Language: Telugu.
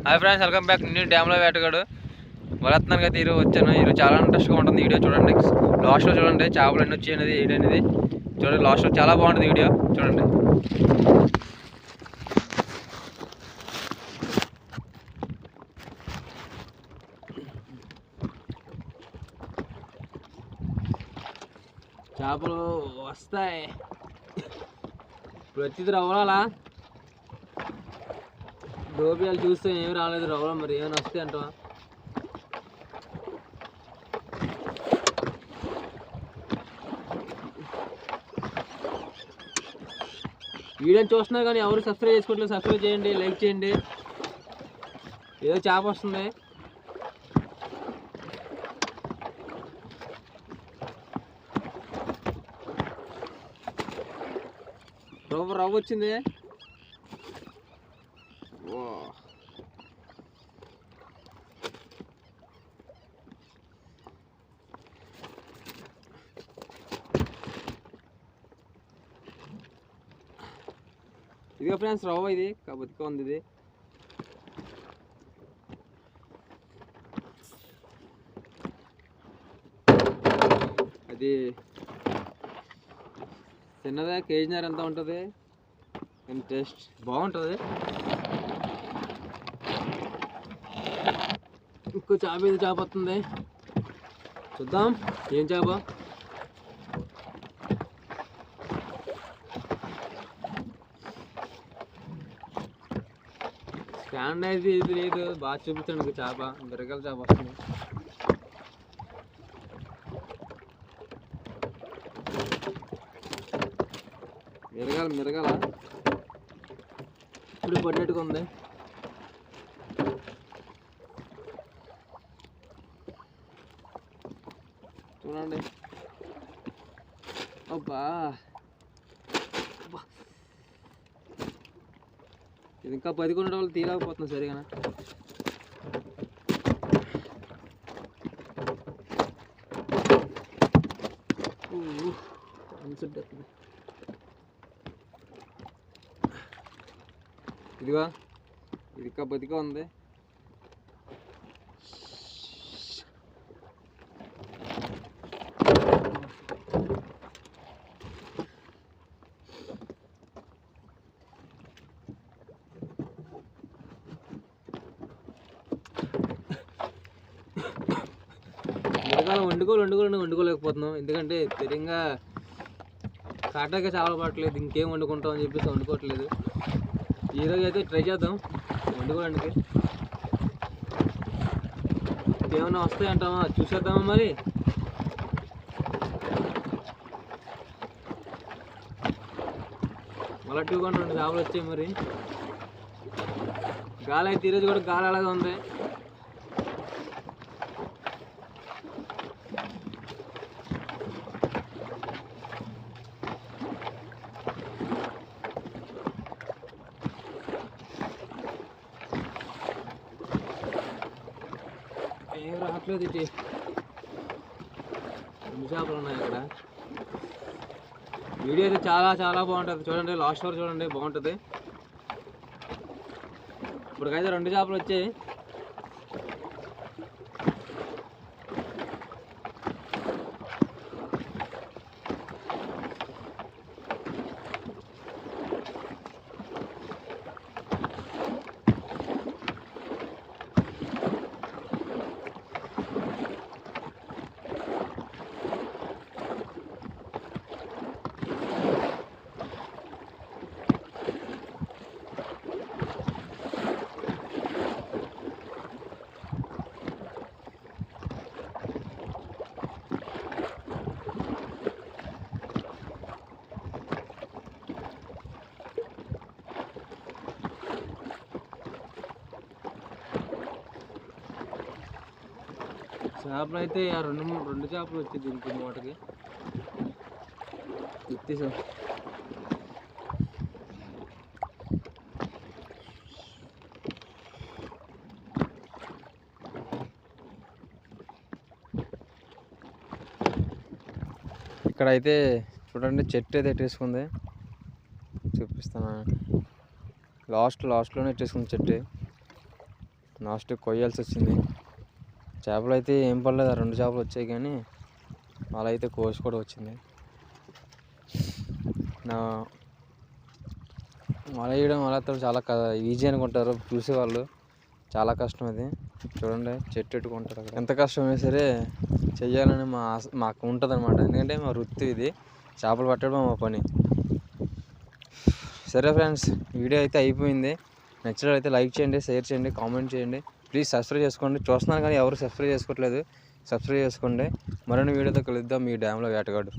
Hi friends, welcome back. నేను డ్యామ్లో వేటగాడు వలత్నానికి అయితే ఈరోజు వచ్చాను. ఈరోజు చాలా ఇంట్రెస్ట్గా ఉంటుంది వీడియో. చూడండి, లాస్ట్లో చూడండి చేపలు ఎన్ని వచ్చి అనేది ఏంటనేది చూడండి. లాస్ట్లో చాలా బాగుంటుంది వీడియో చూడండి. చేపలు వస్తాయి. ఇప్పుడు వచ్చింది రవ్వాలా డోబియాలు చూస్తే ఏమి రాలేదు. రవ్వల మరి ఏమైనా వస్తాయి అంటావా? వీడియోని చూస్తున్నా కానీ ఎవరు సబ్స్క్రైబ్ చేసుకోవట్లేదు. సబ్స్క్రైబ్ చేయండి, లైక్ చేయండి. ఏదో చేప వస్తుంది. రవ్వ వచ్చింది. ఇదిగో ఫ్రెండ్స్ రవ్వ, ఇది బతిక ఉంది. ఇది అది చిన్నదే, కేజీన్నర ఎంత ఉంటుంది. టేస్ట్ బాగుంటుంది. ఇంకో చేప, ఇది చేప వస్తుంది. చూద్దాం ఏం చేప. స్టాండ్ అయితే ఇది లేదు. బాగా చూపించండి చేప. మిరగల చేప వస్తుంది. మిరగాల ఇప్పుడు పడినట్టుగా ఉంది. చూడండి. అబ్బా, ఇది ఇంకా 10 కొనడం వల్ల తీయలేకపోతుంది సరిగా. ఇదిగో ఇది ఇంకా బతిగా ఉంది. మిరగాయలు వండుకోలేకపోతున్నాం. ఎందుకంటే తెలంగా కాటాగా చేపలు పట్టలేదు. ఇంకేం వండుకుంటాం అని చెప్పేసి వండుకోవట్లేదు. ఈరోజు అయితే ట్రై చేద్దాం వండుకోవడానికి. ఏమైనా వస్తాయంటామా చూసేద్దామా మరి. మళ్ళీ 2 చేపలు వచ్చాయి. మరి గాలి అయితే ఈరోజు కూడా గాలి అలాగే ఉంది. ఏం రావట్లేదు. ఇటు 2 చేపలు ఉన్నాయి ఇక్కడ. వీడియో అయితే చాలా బాగుంటుంది. చూడండి, లాస్ట్ వరకు చూడండి, బాగుంటుంది. ఇప్పటికైతే 2 చేపలు వచ్చాయి. చేపలు అయితే రెండు చేపలు వచ్చి దీనికి మూటకి ఎత్తేసాం. ఇక్కడైతే చూడండి చెట్టు అయితే ఎట్టేసుకుంది, చూపిస్తాను. లాస్ట్లోనే ఎట్టేసుకుంది చెట్టు. లాస్ట్ కొయ్యాల్సి వచ్చింది. చేపలు అయితే ఏం పడలేదు, 2 చేపలు వచ్చాయి కానీ వల అయితే కోసుకోవడం వచ్చింది. నా వల వేయడం చాలా ఈజీ అనుకుంటారు చూసేవాళ్ళు, చాలా కష్టం అది. చూడండి చెట్టు ఎట్టుకుంటారు అక్కడ. ఎంత కష్టమైనా సరే చెయ్యాలని మాకు ఉంటుంది అనమాట. ఎందుకంటే మా వృత్తి ఇది, చేపలు పట్టడం మా పని. సరే ఫ్రెండ్స్, వీడియో అయితే అయిపోయింది. నచ్చినట్లయితే లైక్ చేయండి, షేర్ చేయండి, కామెంట్ చేయండి. ప్లీజ్ సబ్స్క్రైబ్ చేసుకోండి. చూస్తున్నాను కానీ ఎవరు సబ్స్క్రైబ్ చేసుకోవట్లేదు. సబ్స్క్రైబ్ చేసుకోండి. మరిన్ని వీడియోతో కలుద్దాం. మీ డ్యామ్లో వేటగాడు.